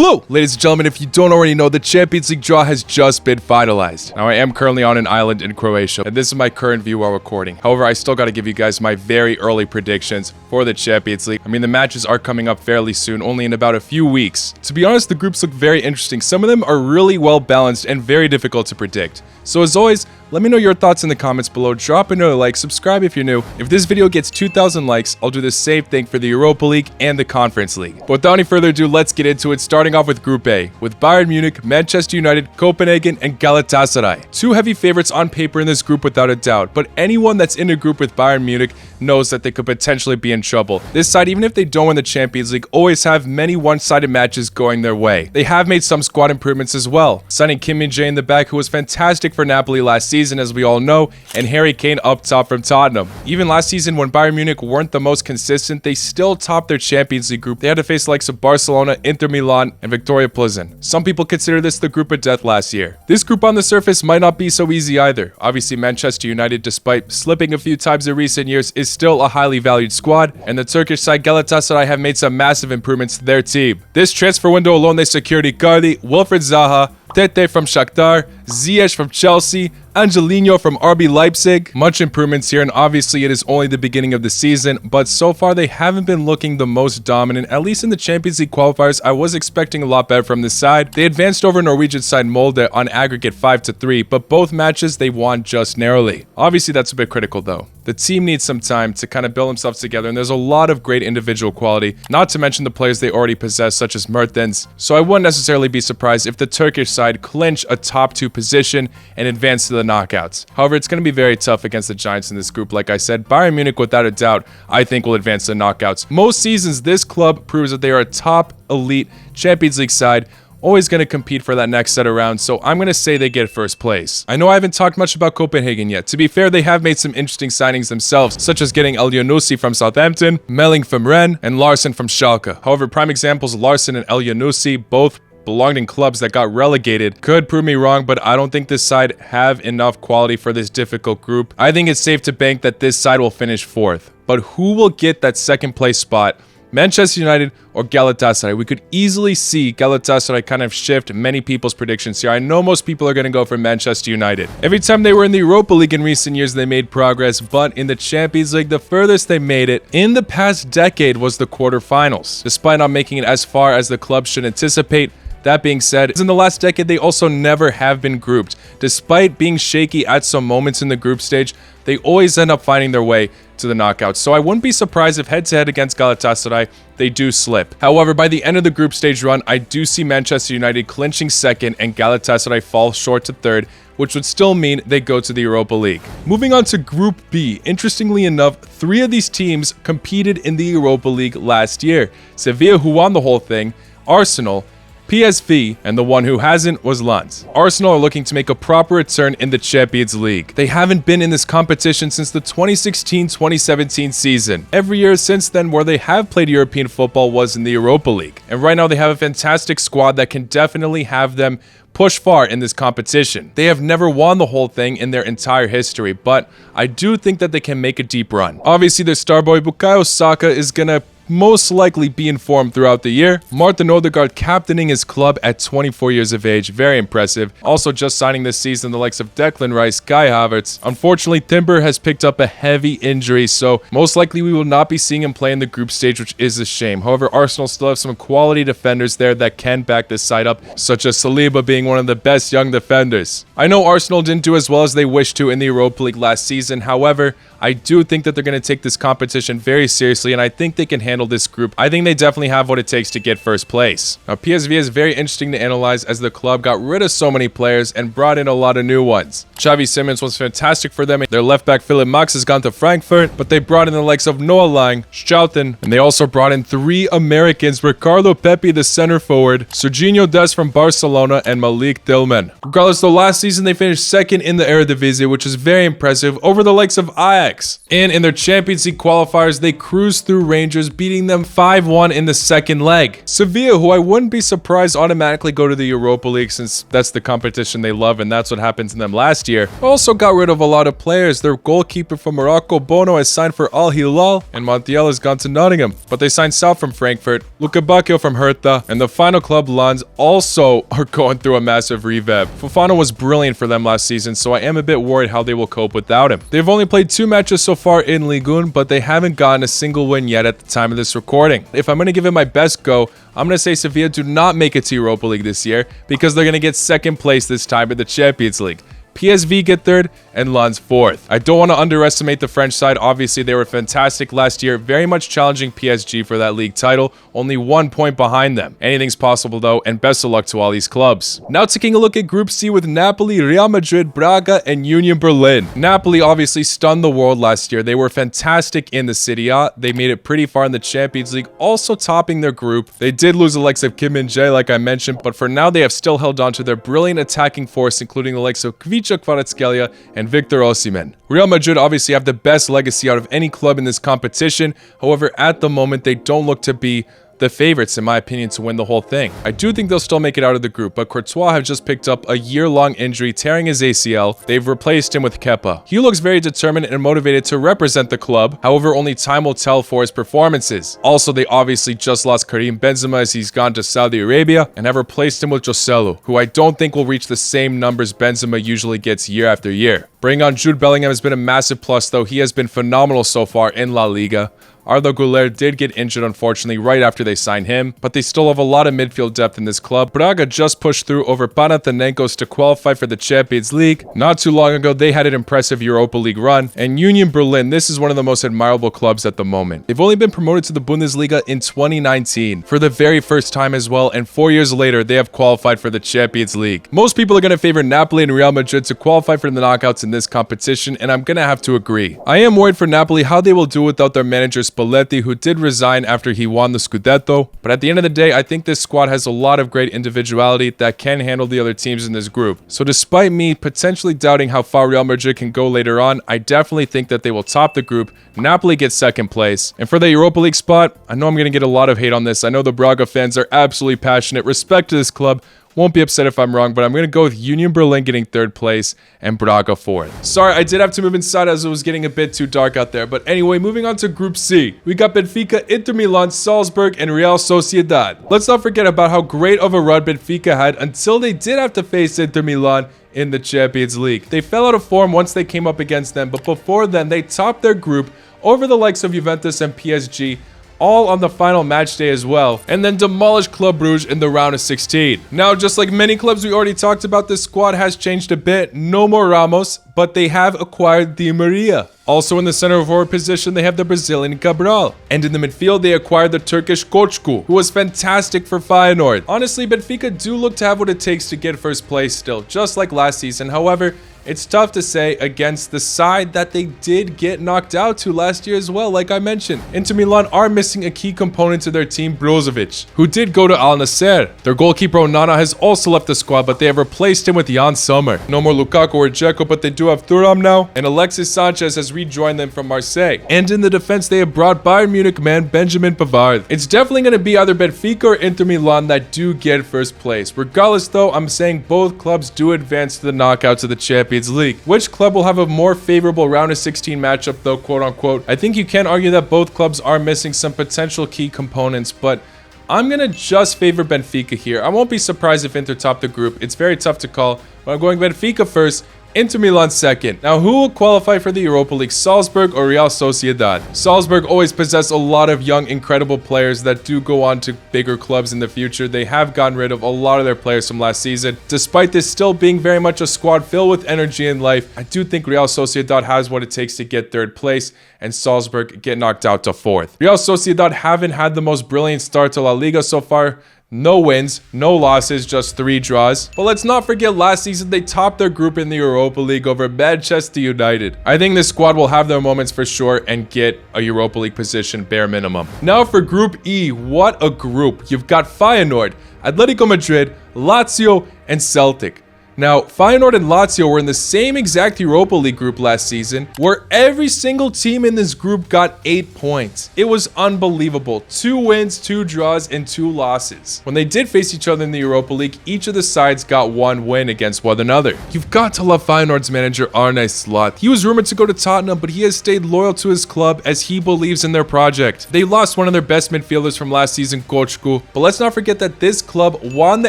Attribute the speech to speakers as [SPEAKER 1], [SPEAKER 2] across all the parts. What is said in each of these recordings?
[SPEAKER 1] Hello, ladies and gentlemen. If you don't already know, the Champions League draw has just been finalized. Now, I am currently on an island in Croatia, and this is my current view while recording. However, I still got to give you guys my very early predictions for the Champions League. I mean, the matches are coming up fairly soon, only in about a few weeks. To be honest, the groups look very interesting. Some of them are really well balanced and very difficult to predict. So as always, let me know your thoughts in the comments below. Drop another like, subscribe if you're new. If this video gets 2,000 likes, I'll do the same thing for the Europa League and the Conference League. But without any further ado, let's get into it, starting off with Group A, with Bayern Munich, Manchester United, Copenhagen, and Galatasaray. Two heavy favorites on paper in this group without a doubt, but anyone that's in a group with Bayern Munich knows that they could potentially be in trouble. This side, even if they don't win the Champions League, always have many one-sided matches going their way. They have made some squad improvements as well, signing Kim Min-jae in the back, who was fantastic for Napoli last season, as we all know, and Harry Kane up top from Tottenham. Even last season, when Bayern Munich weren't the most consistent, they still topped their Champions League group. They had to face the likes of Barcelona, Inter Milan, and Victoria Plzen. Some people consider this the group of death last year. This group on the surface might not be so easy either. Obviously, Manchester United, despite slipping a few times in recent years, is still a highly valued squad, and the Turkish side Galatasaray have made some massive improvements to their team. This transfer window alone, they secured Icardi, Wilfried Zaha, Tete from Shakhtar, Ziyech from Chelsea, Angelino from RB Leipzig. Much improvements here, and obviously it is only the beginning of the season, but so far they haven't been looking the most dominant. At least in the Champions League qualifiers, I was expecting a lot better from this side. They advanced over Norwegian side Molde on aggregate 5-3, but both matches they won just narrowly. Obviously that's a bit critical though. The team needs some time to kind of build themselves together, and there's a lot of great individual quality, not to mention the players they already possess, such as Mertens. So I wouldn't necessarily be surprised if the Turkish side clinch a top 2 position and advance to the knockouts. However, it's going to be very tough against the Giants in this group. Like I said, Bayern Munich, without a doubt, I think will advance to the knockouts. Most seasons, this club proves that they are a top elite Champions League side, always going to compete for that next set of rounds, so I'm going to say they get first place. I know I haven't talked much about Copenhagen yet. To be fair, they have made some interesting signings themselves, such as getting Elyounoussi from Southampton, Melling from Rennes, and Larsen from Schalke. However, prime examples, Larsen and Elyounoussi, both belonged in clubs that got relegated. Could prove me wrong, but I don't think this side have enough quality for this difficult group. I think it's safe to bank that this side will finish 4th. But who will get that second place spot? Manchester United or Galatasaray? We could easily see Galatasaray kind of shift many people's predictions here. I know most people are going to go for Manchester United. Every time they were in the Europa League in recent years, they made progress, but in the Champions League, the furthest they made it in the past decade was the quarterfinals, despite not making it as far as the club should anticipate. That being said, in the last decade, they also never have been grouped. Despite being shaky at some moments in the group stage, they always end up finding their way to the knockouts. So I wouldn't be surprised if head-to-head against Galatasaray, they do slip. However, by the end of the group stage run, I do see Manchester United clinching 2nd and Galatasaray fall short to 3rd, which would still mean they go to the Europa League. Moving on to Group B, interestingly enough, 3 of these teams competed in the Europa League last year. Sevilla, who won the whole thing, Arsenal, PSV, and the one who hasn't was Lens. Arsenal are looking to make a proper return in the Champions League. They haven't been in this competition since the 2016-2017 season. Every year since then where they have played European football was in the Europa League. And right now they have a fantastic squad that can definitely have them push far in this competition. They have never won the whole thing in their entire history, but I do think that they can make a deep run. Obviously, their star boy Bukayo Saka is gonna most likely be in form throughout the year. Martin Odegaard captaining his club at 24 years of age, very impressive. Also just signing this season the likes of Declan Rice, Kai Havertz. Unfortunately, Timber has picked up a heavy injury, so most likely we will not be seeing him play in the group stage, which is a shame. However, Arsenal still have some quality defenders there that can back this side up, such as Saliba being one of the best young defenders. I know Arsenal didn't do as well as they wished to in the Europa League last season. However, I do think that they're going to take this competition very seriously, and I think they can handle this group. I think they definitely have what it takes to get first place. Now, PSV is very interesting to analyze as the club got rid of so many players and brought in a lot of new ones. Xavi Simons was fantastic for them. Their left back Philip Max has gone to Frankfurt, but they brought in the likes of Noah Lang, Schouten, and they also brought in 3 Americans, Ricardo Pepi, the center forward, Serginho Dest from Barcelona, and Malik Tillman. Regardless, though, last season they finished 2nd in the Eredivisie, which is very impressive, over the likes of Ajax. And in their Champions League qualifiers, they cruised through Rangers, beating them 5-1 in the second leg. Sevilla, who I wouldn't be surprised automatically go to the Europa League, since that's the competition they love and that's what happened to them last last year. Also got rid of a lot of players. Their goalkeeper from Morocco, Bono, has signed for Al Hilal, and Montiel has gone to Nottingham. But they signed Sal from Frankfurt, Luca Bacchio from Hertha, and the final club, Lens, also are going through a massive revamp. Fofana was brilliant for them last season, so I am a bit worried how they will cope without him. They've only played 2 matches so far in Ligue 1, but they haven't gotten a single win yet at the time of this recording. If I'm going to give it my best go, I'm going to say Sevilla do not make it to Europa League this year because they're going to get second place this time in the Champions League. PSV get third, and Lens fourth. I don't want to underestimate the French side. Obviously, they were fantastic last year, very much challenging PSG for that league title, only 1 point behind them. Anything's possible though, and best of luck to all these clubs. Now taking a look at Group C with Napoli, Real Madrid, Braga, and Union Berlin. Napoli obviously stunned the world last year. They were fantastic in the Serie A. They made it pretty far in the Champions League, also topping their group. They did lose the likes of Kim Min-jae, like I mentioned, but for now they have still held on to their brilliant attacking force, including the likes of Kvicha Kvaratskhelia and Victor Osimhen. Real Madrid obviously have the best legacy out of any club in this competition. However, at the moment, they don't look to be the favorites, in my opinion, to win the whole thing. I do think they'll still make it out of the group, but Courtois have just picked up a year-long injury, tearing his ACL. They've replaced him with Kepa. He looks very determined and motivated to represent the club. However, only time will tell for his performances. Also, they obviously just lost Karim Benzema as he's gone to Saudi Arabia and have replaced him with Joselu, who I don't think will reach the same numbers Benzema usually gets year after year. Bringing on Jude Bellingham has been a massive plus, though. He has been phenomenal so far in La Liga. Arda Güler did get injured, unfortunately, right after they signed him, but they still have a lot of midfield depth in this club. Braga just pushed through over Panathinaikos to qualify for the Champions League. Not too long ago, they had an impressive Europa League run. And Union Berlin, this is one of the most admirable clubs at the moment. They've only been promoted to the Bundesliga in 2019 for the very first time as well, and 4 years later, they have qualified for the Champions League. Most people are going to favor Napoli and Real Madrid to qualify for the knockouts in this competition, and I'm going to have to agree. I am worried for Napoli how they will do without their manager Spalletti, who did resign after he won the Scudetto. But at the end of the day, I think this squad has a lot of great individuality that can handle the other teams in this group. So despite me potentially doubting how far Real Madrid can go later on, I definitely think that they will top the group. Napoli gets second place. And for the Europa League spot, I know I'm going to get a lot of hate on this. I know the Braga fans are absolutely passionate. Respect to this club. Won't be upset if I'm wrong, but I'm going to go with Union Berlin getting third place and Braga fourth. Sorry, I did have to move inside as it was getting a bit too dark out there. But anyway, moving on to Group C. We got Benfica, Inter Milan, Salzburg, and Real Sociedad. Let's not forget about how great of a run Benfica had until they did have to face Inter Milan in the Champions League. They fell out of form once they came up against them, but before then, they topped their group over the likes of Juventus and PSG, all on the final match day as well, and then demolished Club Brugge in the round of 16. Now, just like many clubs we already talked about, this squad has changed a bit. No more Ramos, but they have acquired Di Maria. Also in the center forward position, they have the Brazilian Cabral. And in the midfield, they acquired the Turkish Koçku, who was fantastic for Feyenoord. Honestly, Benfica do look to have what it takes to get first place still, just like last season. However, it's tough to say against the side that they did get knocked out to last year as well, like I mentioned. Inter Milan are missing a key component to their team, Brozovic, who did go to Al Nassr. Their goalkeeper Onana has also left the squad, but they have replaced him with Jan Sommer. No more Lukaku or Dzeko, but they do have Thuram now, and Alexis Sanchez has rejoined them from Marseille. And in the defense, they have brought Bayern Munich man Benjamin Pavard. It's definitely going to be either Benfica or Inter Milan that do get first place. Regardless though, I'm saying both clubs do advance to the knockouts of the Champions League. Which club will have a more favorable round of 16 matchup though, quote unquote? I think you can argue that both clubs are missing some potential key components, but I'm going to just favor Benfica here. I won't be surprised if Inter top the group. It's very tough to call, but I'm going Benfica first, Inter Milan second. Now, who will qualify for the Europa League, Salzburg or Real Sociedad? Salzburg always possess a lot of young, incredible players that do go on to bigger clubs in the future. They have gotten rid of a lot of their players from last season. Despite this still being very much a squad filled with energy and life, I do think Real Sociedad has what it takes to get third place, and Salzburg get knocked out to fourth. Real Sociedad haven't had the most brilliant start to La Liga so far. No wins, no losses, just 3 draws. But let's not forget last season they topped their group in the Europa League over Manchester United. I think this squad will have their moments for sure and get a Europa League position bare minimum. Now for Group E, what a group. You've got Feyenoord, Atletico Madrid, Lazio, and Celtic. Now, Feyenoord and Lazio were in the same exact Europa League group last season, where every single team in this group got 8 points. It was unbelievable. 2 wins, 2 draws, and 2 losses. When they did face each other in the Europa League, each of the sides got 1 win against one another. You've got to love Feyenoord's manager Arne Slot. He was rumored to go to Tottenham, but he has stayed loyal to his club as he believes in their project. They lost one of their best midfielders from last season, Kochku, but let's not forget that this club won the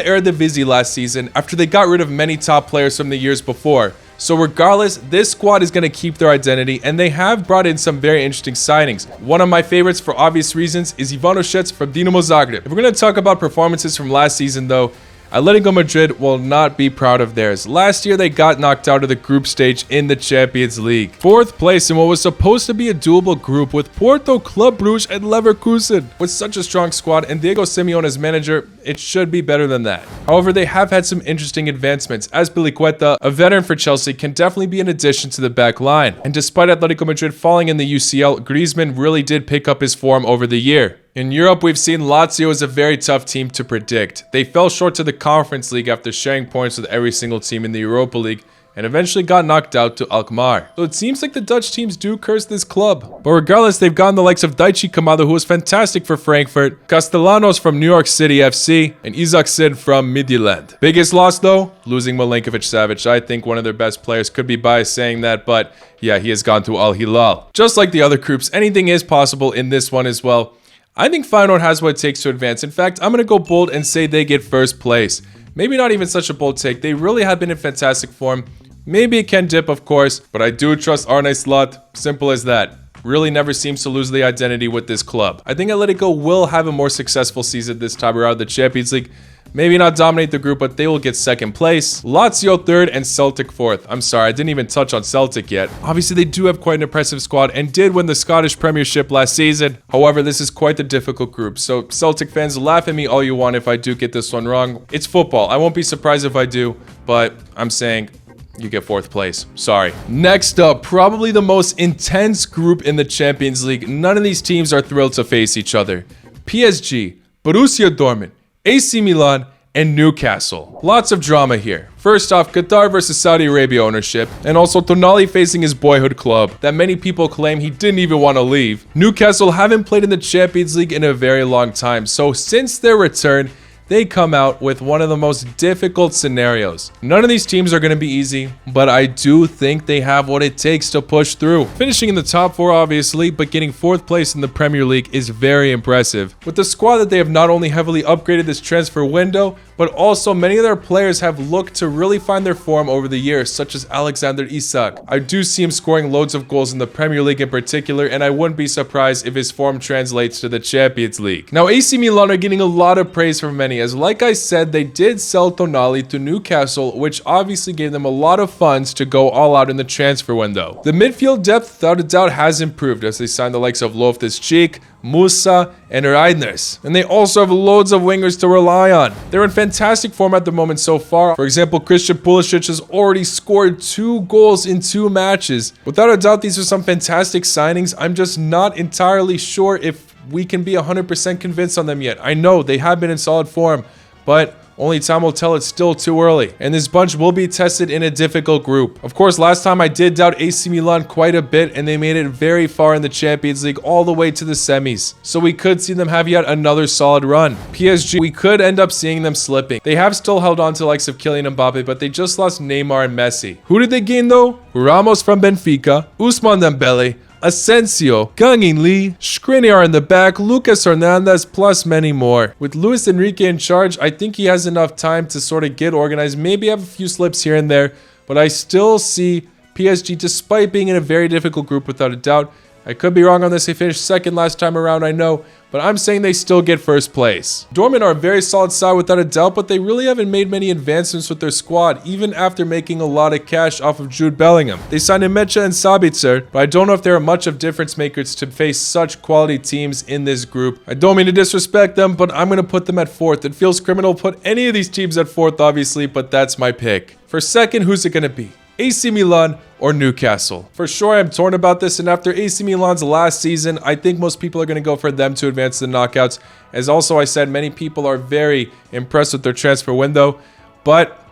[SPEAKER 1] Eredivisie last season after they got rid of many top players from the years before. So regardless, this squad is going to keep their identity, and they have brought in some very interesting signings. One of my favorites, for obvious reasons, is Ivanovic from Dinamo Zagreb. If we're going to talk about performances from last season though, Atletico Madrid will not be proud of theirs. Last year, they got knocked out of the group stage in the Champions League. 4th place in what was supposed to be a doable group with Porto, Club Brugge, and Leverkusen. With such a strong squad and Diego Simeone as manager, it should be better than that. However, they have had some interesting advancements, as Biliqueta, a veteran for Chelsea, can definitely be an addition to the back line. And despite Atletico Madrid falling in the UCL, Griezmann really did pick up his form over the year. In Europe, we've seen Lazio as a very tough team to predict. They fell short to the Conference League after sharing points with every single team in the Europa League, and eventually got knocked out to Alkmaar. So it seems like the Dutch teams do curse this club. But regardless, they've gotten the likes of Daichi Kamada, who was fantastic for Frankfurt, Castellanos from New York City FC, and Izak from Midtjylland. Biggest loss though, losing Milinkovic-Savic. I think one of their best players, could be biased saying that, but yeah, he has gone to Al Hilal. Just like the other groups, anything is possible in this one as well. I think Feyenoord has what it takes to advance. In fact, I'm going to go bold and say they get 1st place. Maybe not even such a bold take. They really have been in fantastic form. Maybe it can dip, of course, but I do trust Arne Slot. Simple as that. Really never seems to lose the identity with this club. I think Atletico will have a more successful season this time around the Champions League. Maybe not dominate the group, but they will get 2nd place. Lazio 3rd and Celtic 4th. I'm sorry, I didn't even touch on Celtic yet. Obviously, they do have quite an impressive squad and did win the Scottish Premiership last season. However, this is quite the difficult group. So Celtic fans, laugh at me all you want if I do get this one wrong. It's football. I won't be surprised if I do, but I'm saying you get 4th place. Sorry. Next up, probably the most intense group in the Champions League. None of these teams are thrilled to face each other. PSG, Borussia Dortmund, AC Milan, and Newcastle. Lots of drama here. First off, Qatar versus Saudi Arabia ownership, and also Tonali facing his boyhood club that many people claim he didn't even want to leave. Newcastle haven't played in the Champions League in a very long time, so since their return, they come out with one of the most difficult scenarios. None of these teams are going to be easy, but I do think they have what it takes to push through. Finishing in the top 4 obviously, but getting 4th place in the Premier League is very impressive. With the squad that they have not only heavily upgraded this transfer window, but also many of their players have looked to really find their form over the years, such as Alexander Isak. I do see him scoring loads of goals in the Premier League in particular, and I wouldn't be surprised if his form translates to the Champions League. Now, AC Milan are getting a lot of praise from many, as like I said, they did sell Tonali to Newcastle, which obviously gave them a lot of funds to go all out in the transfer window. The midfield depth, without a doubt, has improved as they signed the likes of Loftus-Cheek, Musa, and Reinders. And they also have loads of wingers to rely on. They're in fantastic form at the moment so far. For example, Christian Pulisic has already scored 2 goals in 2 matches. Without a doubt, these are some fantastic signings. I'm just not entirely sure if we can be 100% convinced on them yet. I know they have been in solid form, but only time will tell. It's still too early, and this bunch will be tested in a difficult group. Of course, last time I did doubt AC Milan quite a bit, and they made it very far in the Champions League, all the way to the semis. So we could see them have yet another solid run. PSG, we could end up seeing them slipping. They have still held on to the likes of Kylian Mbappe, but they just lost Neymar and Messi. Who did they gain though? Ramos from Benfica, Ousmane Dembele, Asensio, Kang-in Lee, Skriniar in the back, Lucas Hernandez, plus many more. With Luis Enrique in charge, I think he has enough time to sort of get organized, maybe have a few slips here and there, but I still see PSG, despite being in a very difficult group without a doubt. I could be wrong on this. They finished 2nd last time around, I know, but I'm saying they still get 1st place. Dortmund are a very solid side without a doubt, but they really haven't made many advancements with their squad, even after making a lot of cash off of Jude Bellingham. They signed Mecha and Sabitzer, but I don't know if they are much of difference makers to face such quality teams in this group. I don't mean to disrespect them, but I'm going to put them at 4th. It feels criminal to put any of these teams at 4th, obviously, but that's my pick. For 2nd, who's it going to be? AC Milan or Newcastle? For sure, I'm torn about this, and after AC Milan's last season, I think most people are going to go for them to advance to the knockouts. As also I said, many people are very impressed with their transfer window, but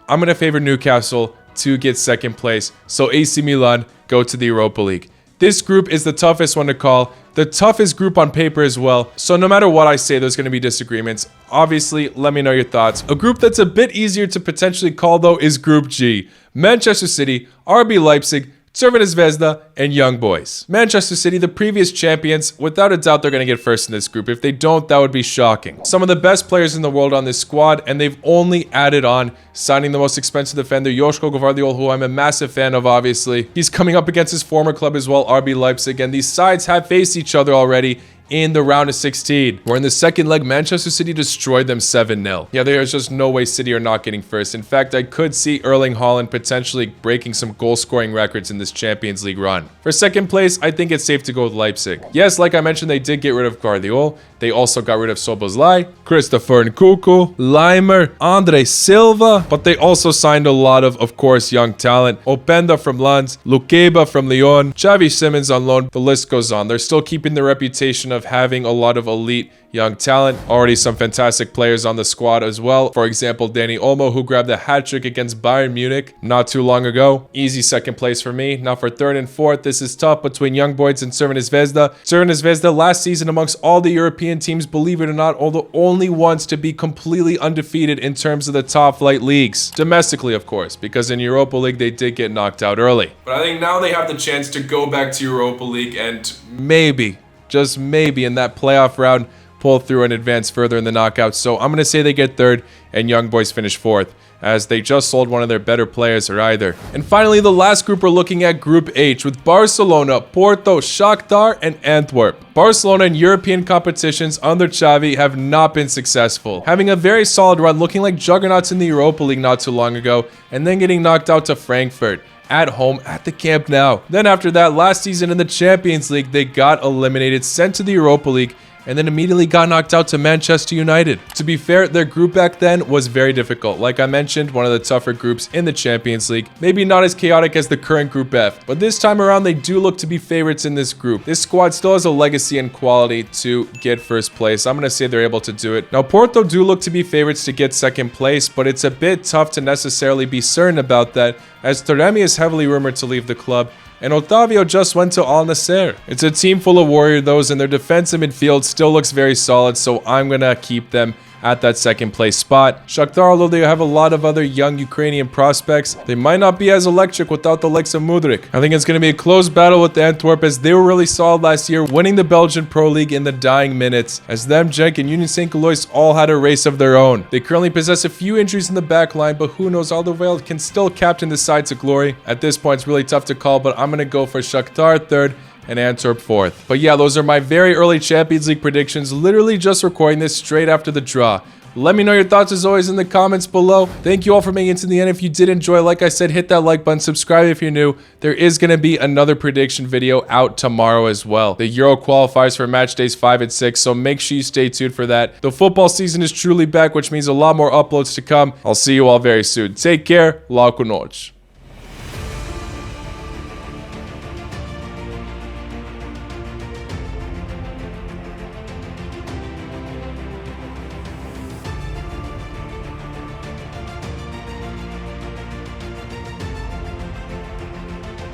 [SPEAKER 1] I'm going to favor Newcastle to get second place. So AC Milan go to the Europa League. This group is the toughest one to call, the toughest group on paper as well. So no matter what I say, there's going to be disagreements. Obviously, let me know your thoughts. A group that's a bit easier to potentially call though is Group G. Manchester City, RB Leipzig, Crvena Zvezda, and Young Boys. Manchester City, the previous champions, without a doubt they're going to get first in this group. If they don't, that would be shocking. Some of the best players in the world on this squad, and they've only added on signing the most expensive defender, Joško Gvardiol, who I'm a massive fan of, obviously. He's coming up against his former club as well, RB Leipzig, and these sides have faced each other already in the round of 16, where in the second leg, Manchester City destroyed them 7-0. Yeah, there's just no way City are not getting first. In fact, I could see Erling Haaland potentially breaking some goal-scoring records in this Champions League run. For second place, I think it's safe to go with Leipzig. Yes, like I mentioned, they did get rid of Gvardiol. They also got rid of Szoboszlai, Christopher Nkunku, Leimer, Andre Silva, but they also signed a lot of course, young talent. Openda from Lens, Lukeba from Lyon, Xavi Simons on loan, the list goes on. They're still keeping the reputation of having a lot of elite young talent. Already some fantastic players on the squad as well. For example, Dani Olmo, who grabbed a hat-trick against Bayern Munich not too long ago. Easy second place for me. Now for third and fourth, this is tough between Young Boys and Crvena Zvezda. Crvena Zvezda last season amongst all the European teams, believe it or not, are the only ones to be completely undefeated in terms of the top flight leagues. Domestically, of course, because in Europa League, they did get knocked out early. But I think now they have the chance to go back to Europa League and maybe, just maybe in that playoff round, pull through and advance further in the knockouts. So I'm going to say they get third and Young Boys finish fourth, as they just sold one of their better players or either. And finally, the last group we're looking at, Group H, with Barcelona, Porto, Shakhtar, and Antwerp. Barcelona in European competitions under Xavi have not been successful, having a very solid run, looking like juggernauts in the Europa League not too long ago, and then getting knocked out to Frankfurt at home at the Camp Nou. Then after that, last season in the Champions League, they got eliminated, sent to the Europa League, and then immediately got knocked out to Manchester United. To be fair, their group back then was very difficult. Like I mentioned, one of the tougher groups in the Champions League. Maybe not as chaotic as the current Group F, but this time around, they do look to be favorites in this group. This squad still has a legacy and quality to get first place. I'm going to say they're able to do it. Now, Porto do look to be favorites to get second place, but it's a bit tough to necessarily be certain about that, as Taremi is heavily rumored to leave the club, and Otavio just went to Al Nassr. It's a team full of warrior those, and their defensive midfield still looks very solid, so I'm gonna keep them at that second place spot. Shakhtar, although they have a lot of other young Ukrainian prospects, they might not be as electric without the likes of Mudryk. I think it's going to be a close battle with Antwerp, as they were really solid last year, winning the Belgian Pro League in the dying minutes, as them, Genk, and Union Saint-Gilloise all had a race of their own. They currently possess a few injuries in the back line, but who knows, Alderweireld can still captain the side to glory. At this point, it's really tough to call, but I'm going to go for Shakhtar third and Antwerp fourth. But yeah, those are my very early Champions League predictions, literally just recording this straight after the draw. Let me know your thoughts as always in the comments below. Thank you all for making it to the end. If you did enjoy, like I said, hit that like button, subscribe if you're new. There is going to be another prediction video out tomorrow as well. The Euro qualifiers for match days 5 and 6, so make sure you stay tuned for that. The football season is truly back, which means a lot more uploads to come. I'll see you all very soon. Take care. La cu noci.